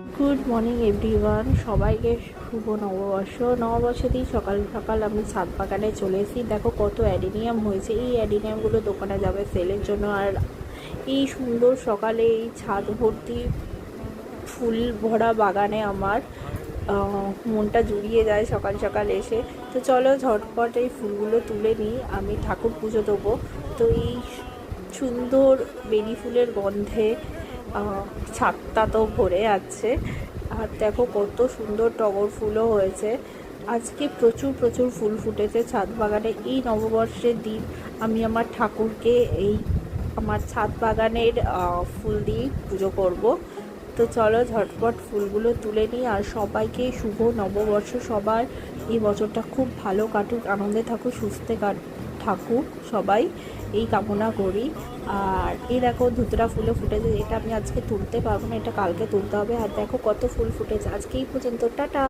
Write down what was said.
Good morning everyone, সবাইকে শুভ নববর্ষ। নববর্ষেতেই সকাল সকাল আমি ছাদ বাগানে চলে এসেছি। দেখো কত অ্যাডিনিয়াম হয়েছে। এই অ্যাডিনিয়ামগুলো দোকানে যাবে সেলের জন্য। আর এই সুন্দর সকালে এই ছাদ ভর্তি ফুল ভরা বাগানে আমার মনটা জুড়িয়ে যায় সকাল সকাল এসে। তো চলো ঝটপট এই ফুলগুলো তুলে নিই, আমি ঠাকুর পুজো দেবো। তো এই সুন্দর বেলি ফুলের গন্ধে ছাদটা তো ভরে আছে। আর দেখো কত সুন্দর টগর ফুলও হয়েছে। আজকে প্রচুর প্রচুর ফুল ফুটেছে ছাদ বাগানে। এই নববর্ষের দিন আমি আমার ঠাকুরকে এই আমার ছাদ বাগানের ফুল দিয়ে পুজো করব। তো চলো ঝটপট ফুলগুলো তুলে নিই। আর সবাইকে শুভ নববর্ষ। সবার এই বছরটা খুব ভালো কাটুক, আনন্দে থাকুক, সুস্থে থাকুক সবাই, এই কামনা করি। আর এই দেখো ধুতরা ফুলও ফুটেছে। এটা আমি আজকে তুলতে পারবো না, এটা কালকে তুলতে হবে। আর দেখো কত ফুল ফুটেছে। আজকে এই পর্যন্ত, টাটা।